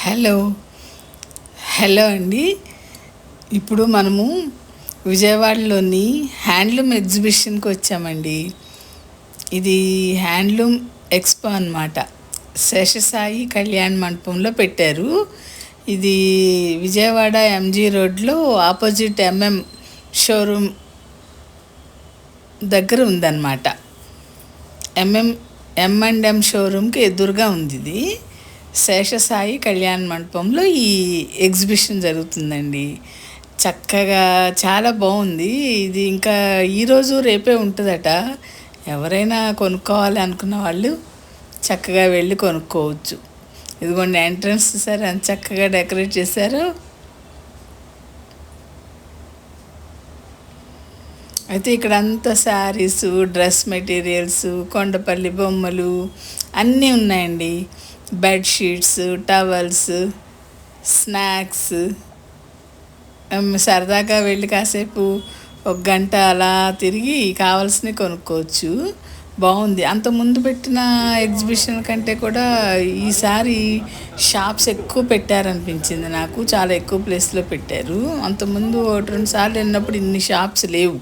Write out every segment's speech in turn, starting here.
Hello hello అండి. ఇప్పుడు మనము విజయవాడలోని హ్యాండ్లూమ్ ఎగ్జిబిషన్కి వచ్చామండి. ఇది హ్యాండ్లూమ్ ఎక్స్పో అన్నమాట. శేషసాయి కళ్యాణ్ మండపంలో పెట్టారు. ఇది విజయవాడ ఎంజీ రోడ్లో ఆపోజిట్ షోరూమ్ దగ్గర ఉందన్నమాట. ఎం&ఎం షోరూమ్కి ఎదురుగా ఉంది ఇది. శేషసాయి కళ్యాణ్ మండపంలో ఈ ఎగ్జిబిషన్ జరుగుతుందండి. చక్కగా చాలా బాగుంది. ఇది ఇంకా ఈరోజు రేపే ఉంటుందట. ఎవరైనా కొనుక్కోవాలి అనుకున్న వాళ్ళు చక్కగా వెళ్ళి కొనుక్కోవచ్చు. ఇదిగోండి ఎంట్రన్స్ సరే ఎంత చక్కగా డెకరేట్ చేశారు. అయితే ఇక్కడ అంతా శారీస్, డ్రెస్ మెటీరియల్స్, కొండపల్లి బొమ్మలు అన్నీ ఉన్నాయండి. Bedsheets, towels, snacks. సరదాగా వెళ్ళి కాసేపు ఒక గంట అలా తిరిగి కావాల్సినవి కొనుక్కోవచ్చు. బాగుంది. అంతకుముందు పెట్టిన ఎగ్జిబిషన్ కంటే కూడా ఈసారి షాప్స్ ఎక్కువ పెట్టారనిపించింది నాకు. చాలా ఎక్కువ ప్లేస్లో పెట్టారు. అంతకుముందు 1-2 సార్లు వెళ్ళినప్పుడు ఇన్ని షాప్స్ లేవు.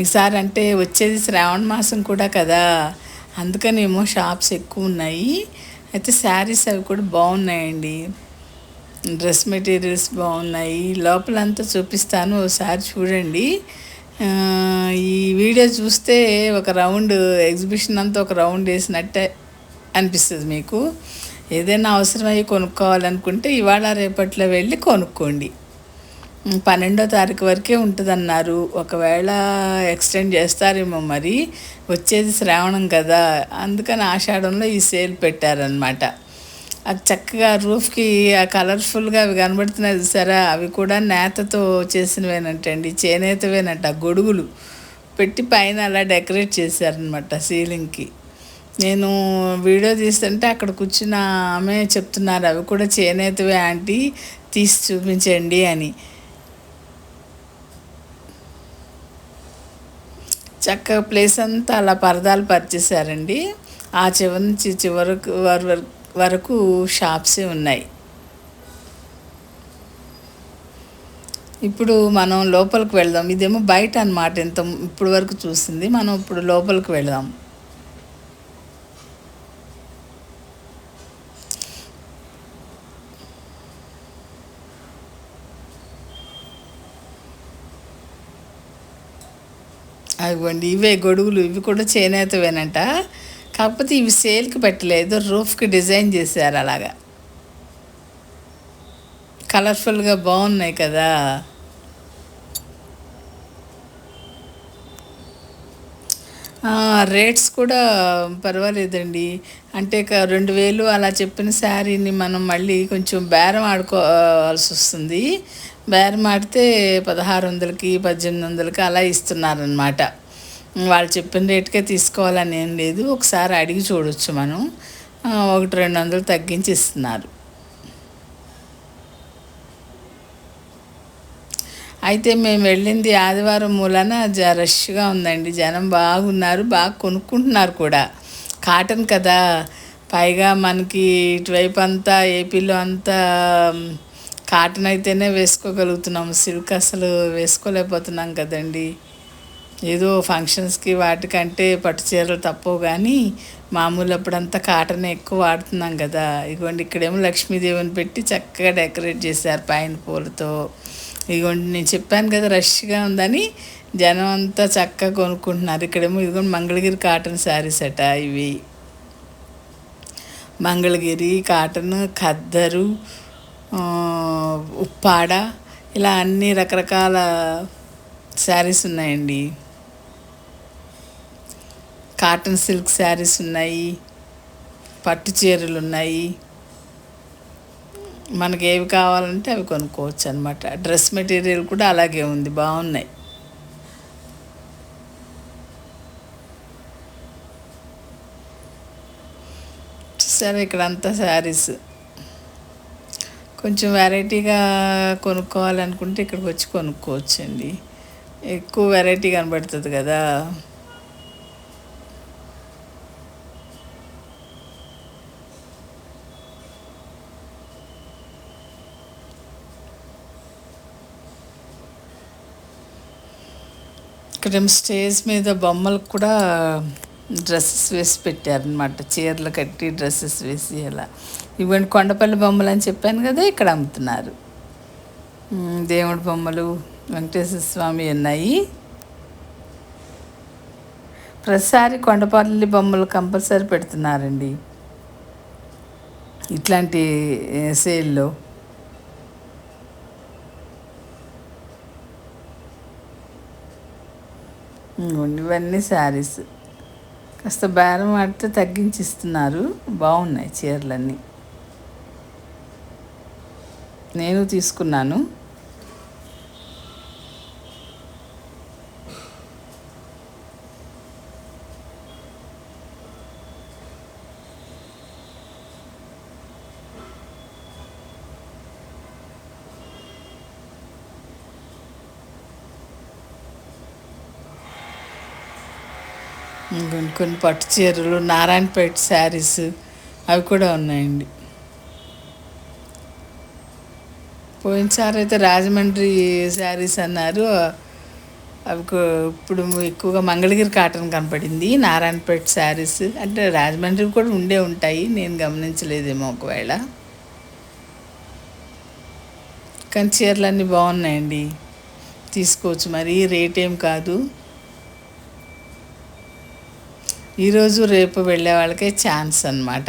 ఈసారి అంటే వచ్చేది శ్రావణ మాసం కూడా కదా, అందుకనేమో షాప్స్ ఎక్కువ ఉన్నాయి. అయితే శారీస్ అవి కూడా బాగున్నాయండి. డ్రెస్ మెటీరియల్స్ బాగున్నాయి. లోపలంతా చూపిస్తాను, ఒకసారి చూడండి. ఈ వీడియో చూస్తే ఒక రౌండ్ ఎగ్జిబిషన్ అంతా ఒక రౌండ్ వేసినట్టే అనిపిస్తుంది మీకు. ఏదైనా అవసరమయ్యి కొనుక్కోవాలనుకుంటే ఇవాళ రేపట్లో వెళ్ళి కొనుక్కోండి. 12వ తారీఖు వరకే ఉంటుందన్నారు. ఒకవేళ ఎక్స్టెండ్ చేస్తారేమో మరి. వచ్చేది శ్రావణం కదా, అందుకని ఆషాఢంలో ఈ సేల్ పెట్టారనమాట. అది చక్కగా రూఫ్కి ఆ కలర్ఫుల్గా అవి కనబడుతున్నాయి చూసారా, అవి కూడా నేతతో చేసినవేనంటండి. చేనేతవేనంట. గొడుగులు పెట్టి పైన అలా డెకరేట్ చేశారనమాట సీలింగ్కి. నేను వీడియో తీస్తుంటే అక్కడ కూర్చున్న ఆమె చెప్తున్నారు అవి కూడా చేనేతవే ఆంటీ, తీసి చూపించండి అని. చక్కగా ప్లేస్ అంతా అలా పరదాలు పరిచేశారండి. ఆ చివరి నుంచి చివరకు వరకు షాప్సే ఉన్నాయి. ఇప్పుడు మనం లోపలికి వెళ్దాం. ఇదేమో బయట అన్నమాట. ఇప్పుడు వరకు చూసింది. మనం ఇప్పుడు లోపలికి వెళ్దాం. అవిగోండి ఇవే గొడుగులు. ఇవి కూడా చేనేతవేనంట. కాకపోతే ఇవి సేల్కి పెట్టలేదు, రూఫ్కి డిజైన్ చేశారు అలాగా. కలర్ఫుల్గా బాగున్నాయి కదా. రేట్స్ కూడా పర్వాలేదండి. అంటే 2000 అలా చెప్పిన శారీని మనం మళ్ళీ కొంచెం బేరం ఆడుకోవాల్సి వస్తుంది. బేరం ఆడితే 1600కి 1800కి అలా ఇస్తున్నారనమాట. వాళ్ళు చెప్పిన రేటుకే తీసుకోవాలని ఏం లేదు. ఒకసారి అడిగి చూడవచ్చు మనం. 100-200 తగ్గించి ఇస్తున్నారు. అయితే మేము వెళ్ళింది ఆదివారం మూలన రష్గా ఉందండి. జనం బాగున్నారు, బాగా కొనుక్కుంటున్నారు కూడా. కాటన్ కదా, పైగా మనకి ఇటువైపు అంతా ఏపీలో అంతా కాటన్ అయితేనే వేసుకోగలుగుతున్నాం. సిల్క్ అసలు వేసుకోలేకపోతున్నాం కదండి. ఏదో ఫంక్షన్స్కి వాటికంటే పట్టు చీరలు తప్పవు, కానీ మామూలు అప్పుడంతా కాటన్ ఎక్కువ వాడుతున్నాం కదా. ఇదిగోండి ఇక్కడేమో లక్ష్మీదేవిని పెట్టి చక్కగా డెకరేట్ చేశారు పైన పూలతో. ఇదిగోండి నేను చెప్పాను కదా రష్గా ఉందని, జనం అంతా చక్కగా కొనుక్కుంటున్నారు. ఇక్కడేమో ఇదిగోండి మంగళగిరి కాటన్ శారీస్ అట. ఇవి మంగళగిరి కాటన్, ఖద్దరు, ఉప్పాడ, ఇలా అన్ని రకరకాల శారీస్ ఉన్నాయండి. కాటన్ సిల్క్ శారీస్ ఉన్నాయి, పట్టు చీరలు ఉన్నాయి. మనకి ఏవి కావాలంటే అవి కొనుక్కోవచ్చు అనమాట. డ్రెస్ మెటీరియల్ కూడా అలాగే ఉంది, బాగున్నాయి. సరే ఇక్కడ అంతా శారీస్. కొంచెం వెరైటీగా కొనుక్కోవాలనుకుంటే ఇక్కడికి వచ్చి కొనుక్కోవచ్చండి. ఎక్కువ వెరైటీ కనబడుతుంది కదా. ఇక్కడేమో స్టేజ్ మీద బొమ్మలకు కూడా డ్రెస్సెస్ వేసి పెట్టారనమాట. చీరలు కట్టి డ్రెస్సెస్ వేసి అలా. ఇవన్నీ కొండపల్లి బొమ్మలు అని చెప్పాను కదా, ఇక్కడ అమ్ముతున్నారు. దేవుడి బొమ్మలు, వెంకటేశ్వర స్వామి ఉన్నాయి. ప్రతిసారి కొండపల్లి బొమ్మలు కంపల్సరీ పెడుతున్నారండి ఇట్లాంటి సేల్లో. ఇవన్నీ శారీస్ కాస్త బేరం ఆడితే తగ్గించి ఇస్తున్నారు. బాగున్నాయి చీరలన్నీ, నేను తీసుకున్నాను. కొన్ని పట్టు చీరలు, నారాయణపేట శారీస్ అవి కూడా ఉన్నాయండి. పోయినసారి అయితే రాజమండ్రి శారీస్ అన్నారు, అవి ఇప్పుడు ఎక్కువగా మంగళగిరి కాటన్ కనపడింది. నారాయణపేట శారీస్ అంటే రాజమండ్రి కూడా ఉండే ఉంటాయి, నేను గమనించలేదేమో ఒకవేళ. కానీ చీరలన్నీ బాగున్నాయండి, తీసుకోవచ్చు. మరి రేట్ ఏం కాదు. ఈరోజు రేపు వెళ్ళే వాళ్ళకే ఛాన్స్ అన్నమాట.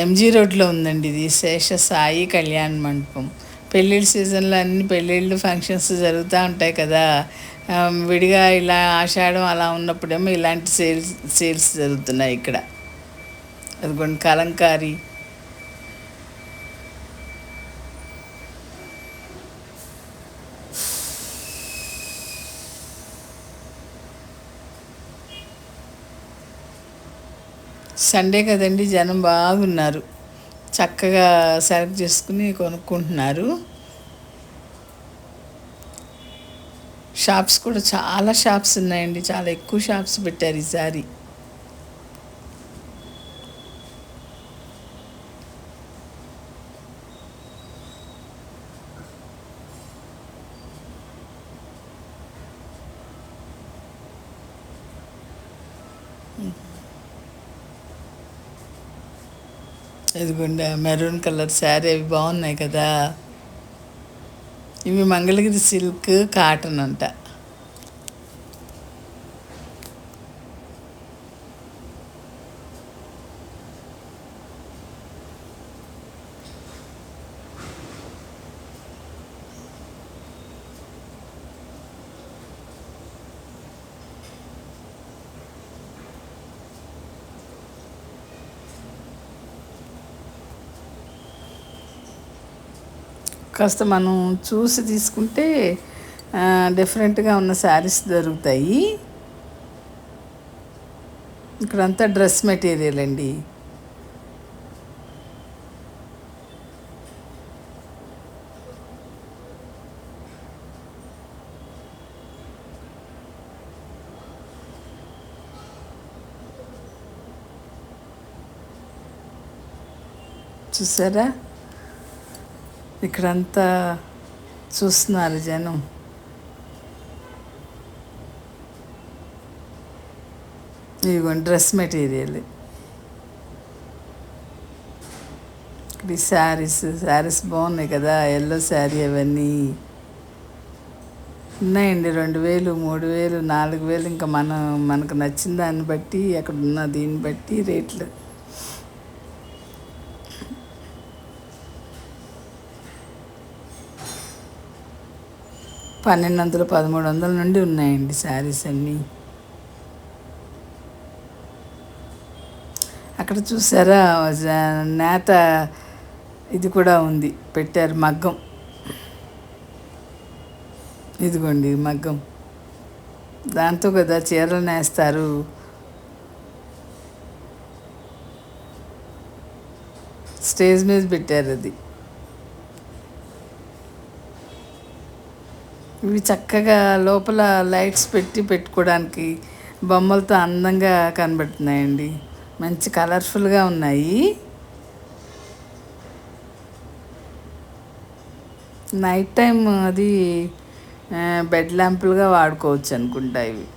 ఎంజీ రోడ్లో ఉందండి ఇది, శేష సాయి కళ్యాణ్ మండపం. పెళ్ళిళ్ళ సీజన్లో అన్ని పెళ్ళిళ్ళు ఫంక్షన్స్ జరుగుతూ ఉంటాయి కదా, విడిగా ఇలా ఆషాఢం అలా ఉన్నప్పుడేమో ఇలాంటి సేల్స్ జరుగుతున్నాయి ఇక్కడ. అదిగోండి కలంకారీ. సండే కదండి, జనం బాగున్నారు, చక్కగా సెలెక్ట్ చేసుకుని కొనుక్కుంటున్నారు. షాప్స్ కూడా చాలా షాప్స్ ఉన్నాయండి, చాలా ఎక్కువ షాప్స్ పెట్టారు ఈసారి. ఇదిగోండి మెరూన్ కలర్ శారీ, అవి బాగున్నాయి కదా. ఇవి మంగళగిరి సిల్క్ కాటన్ అంట. కాస్త మనం చూసి తీసుకుంటే డిఫరెంట్గా ఉన్న శారీస్ దొరుకుతాయి. ఇక్కడంతా డ్రెస్ మెటీరియల్ అండి. చూసారా, ఇక్కడంతా చూస్తున్నారు జనం. ఇదిగోండి డ్రెస్ మెటీరియల్. ఈ శారీస్ బాగున్నాయి కదా, ఎల్లో శారీ అవన్నీ ఉన్నాయండి. 2000, 3000, 4000, ఇంకా మనకు నచ్చిన దాన్ని బట్టి, అక్కడ ఉన్న దీన్ని బట్టి రేట్లు. $1200, $1300 నుండి ఉన్నాయండి శారీస్ అన్నీ. అక్కడ చూసారా నేత ఇది కూడా ఉంది, పెట్టారు మగ్గం. ఇదిగోండి మగ్గం, దాంతో కదా చీరలు నేస్తారు. స్టేజ్ మీద పెట్టారు అది. ఇవి చక్కగా లోపల లైట్స్ పెట్టుకోవడానికి బొమ్మలతో అందంగా కనబడుతున్నాయండి, మంచి కలర్ఫుల్గా ఉన్నాయి. నైట్ టైం అది బెడ్ ల్యాంపులుగా వాడుకోవచ్చు అనుకుంటా ఇవి.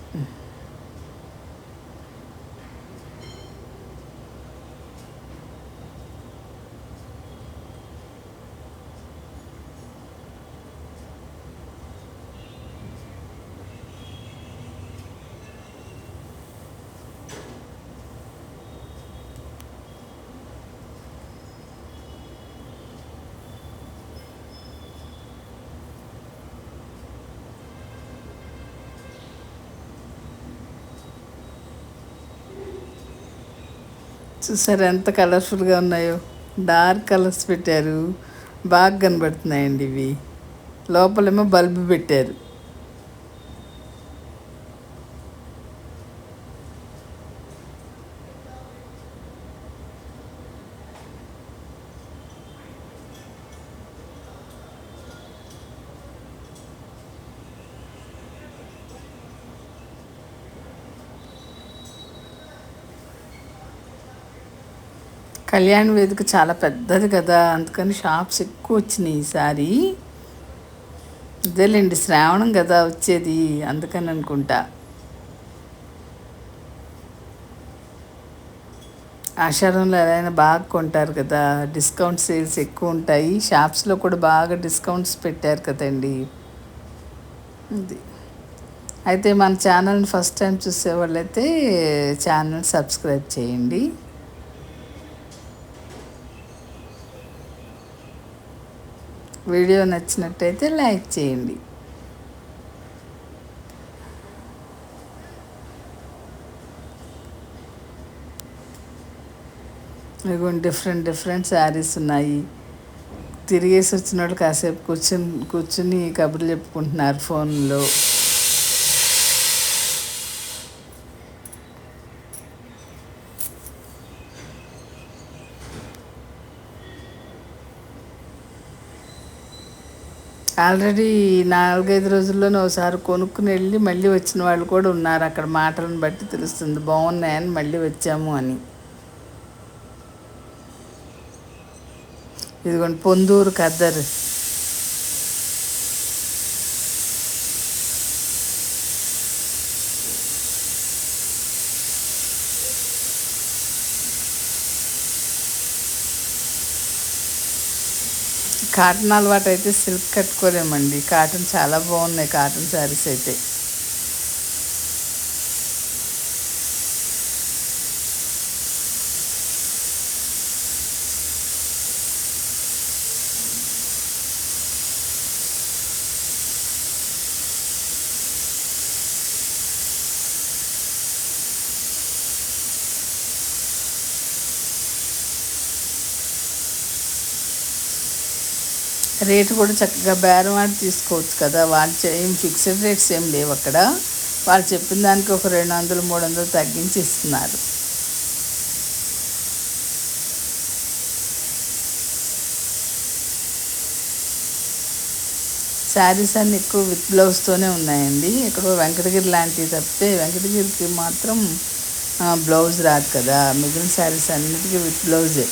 చూసారు ఎంత కలర్ఫుల్గా ఉన్నాయో, డార్క్ కలర్స్ పెట్టారు, బాగా కనబడుతున్నాయండి ఇవి. లోపలేమో బల్బు పెట్టారు. కళ్యాణ్ వేదిక చాలా పెద్దది కదా, అందుకని షాప్స్ ఎక్కువ వచ్చినాయి ఈసారి. అదేలేండి, శ్రావణం కదా వచ్చేది, అందుకని అనుకుంటా. ఆషాఢంలో ఎలా బాగా కొంటారు కదా, డిస్కౌంట్ సేల్స్ ఎక్కువ ఉంటాయి. షాప్స్లో కూడా బాగా డిస్కౌంట్స్ పెట్టారు కదండి. ఇది అయితే మన ఛానల్ని ఫస్ట్ టైం చూసేవాళ్ళైతే ఛానల్ సబ్స్క్రైబ్ చేయండి. వీడియో నచ్చినట్టయితే లైక్ చేయండి. ఇదిగోండి డిఫరెంట్ శారీస్ ఉన్నాయి. తిరిగేసి వచ్చిన వాళ్ళు కాసేపు కూర్చుని కబుర్లు చెప్పుకుంటున్నారు ఫోన్లో. ఆల్రెడీ 4-5 రోజుల్లోనే ఒకసారి కొనుక్కుని వెళ్ళి మళ్ళీ వచ్చిన వాళ్ళు కూడా ఉన్నారు. అక్కడ మాటలను బట్టి తెలుస్తుంది బాగున్నాయని మళ్ళీ వచ్చాము అని. ఇదిగోండి పొందూరు ఖద్దరు. కాటన్ అలవాటు అయితే సిల్క్ కట్టుకోలేమండి. కాటన్ చాలా బాగున్నాయి, కాటన్ శారీస్ అయితే. రేటు కూడా చక్కగా బేరం ఆడి తీసుకోవచ్చు కదా. వాళ్ళు ఏం ఫిక్స్డ్ రేట్స్ ఏం లేవు అక్కడ. వాళ్ళు చెప్పిన దానికి ఒక 200-300 తగ్గించి ఇస్తున్నారు. శారీస్ అన్నీ ఎక్కువ విత్ బ్లౌజ్తోనే ఉన్నాయండి. ఎక్కడో వెంకటగిరి లాంటివి తప్పితే, వెంకటగిరికి మాత్రం బ్లౌజ్ రాదు కదా. మిగిలిన శారీస్ అన్నిటికీ విత్ బ్లౌజే.